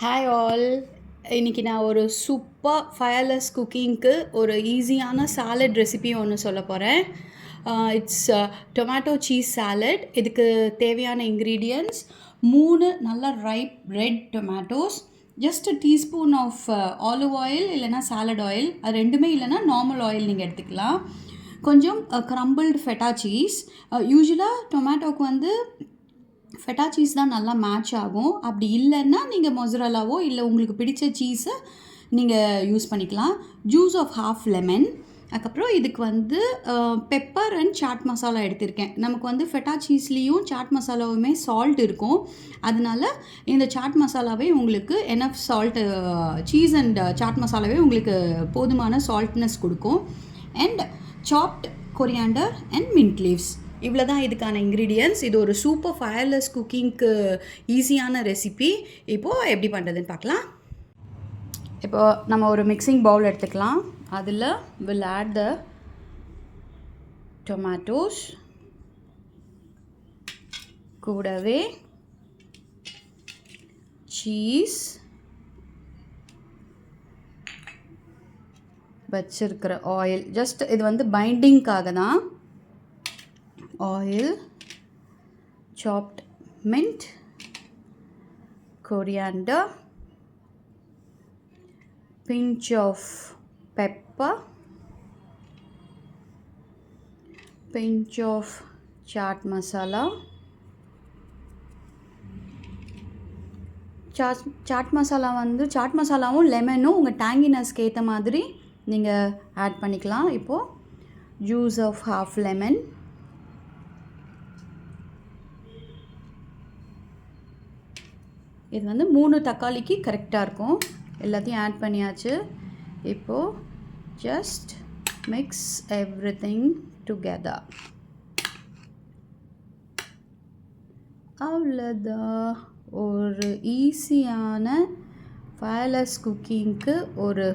Hi all. இன்றைக்கி நான் ஒரு சூப்பர் ஃபயர்லெஸ் குக்கிங்க்கு ஒரு ஈஸியான சாலட் ரெசிபி ஒன்று சொல்ல போகிறேன். It's tomato cheese salad. இதுக்கு தேவையான இன்க்ரீடியன்ட்ஸ் 3 நல்லா ripe red tomatoes, just teaspoon of olive oil இல்லைனா சாலட் ஆயில், அது ரெண்டுமே இல்லைனா நார்மல் ஆயில் நீங்கள் எடுத்துக்கலாம். கொஞ்சம் க்ரம்பிள்டு ஃபெட்டா சீஸ். யூஸ்வலாக டொமேட்டோக்கு வந்து ஃபெட்டா சீஸ் தான் நல்லா மேட்ச் ஆகும். அப்படி இல்லைன்னா நீங்கள் மொசரல்லாவோ இல்லை உங்களுக்கு பிடிச்ச சீஸை நீங்கள் யூஸ் பண்ணிக்கலாம். Juice of half lemon. அதுக்கப்புறம் இதுக்கு வந்து பெப்பர் அண்ட் சாட் மசாலா எடுத்திருக்கேன். நமக்கு வந்து ஃபெட்டா சீஸ்லேயும் சாட் மசாலாவுமே சால்ட் இருக்கும். அதனால இந்த சாட் மசாலாவே உங்களுக்கு enough salt, cheese and chaat மசாலாவே உங்களுக்கு போதுமான சால்ட்னஸ் கொடுக்கும். And soft coriander and mint leaves. இவ்வளோ தான் இதுக்கான இன்க்ரீடியன்ட்ஸ். இது ஒரு சூப்பர் ஃபயர்லெஸ் குக்கிங்க்கு ஈஸியான ரெசிபி. இப்போது எப்படி பண்ணுறதுன்னு பார்க்கலாம். இப்போது நம்ம ஒரு மிக்சிங் பவுல் எடுத்துக்கலாம். அதில் வில் ஆட் த டொமேட்டோஸ், கூடவே சீஸ், வச்சிருக்கிற ஆயில். ஜஸ்ட் இது வந்து பைண்டிங்காக தான். Oil, chopped mint, coriander, pinch of pepper, pinch of chaat masala. Chaat masala வந்து சாட் மசாலாவும் லெமனும் உங்கள் டேங்கினஸ்க்கு ஏற்ற மாதிரி நீங்கள் ஆட் பண்ணிக்கலாம். இப்போது ஜூஸ் ஆஃப் ஹாஃப் லெமன், இது வந்து 3 தக்காளிக்கு கரெக்டாக இருக்கும். எல்லாத்தையும் ஆட் பண்ணியாச்சு. இப்போது ஜஸ்ட் மிக்ஸ் எவ்ரிதிங் டுகெதர். அவ்வளோதான். ஒரு ஈஸியான ஃபயர்லெஸ் குக்கிங்க்கு ஒரு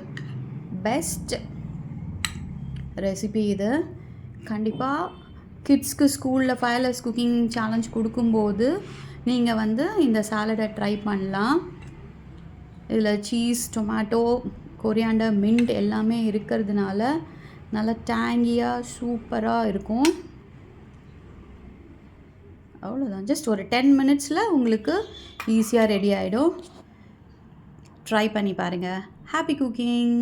பெஸ்ட் ரெசிபி இது. கண்டிப்பாக கிட்ஸ்க்கு ஸ்கூலில் ஃபயர்லெஸ் குக்கிங் சேலஞ்ச் கொடுக்கும்போது நீங்கள் வந்து இந்த சாலடை ட்ரை பண்ணலாம். இதில் சீஸ், டொமேட்டோ, கொரியாண்டர், மின்ட் எல்லாமே இருக்கிறதுனால நல்லா டேங்கியாக சூப்பராக இருக்கும். அவ்வளோதான். ஜஸ்ட் ஒரு 10 மினிட்ஸில் உங்களுக்கு ஈஸியாக ரெடி ஆகிடும். ட்ரை பண்ணி பாருங்கள். Happy cooking.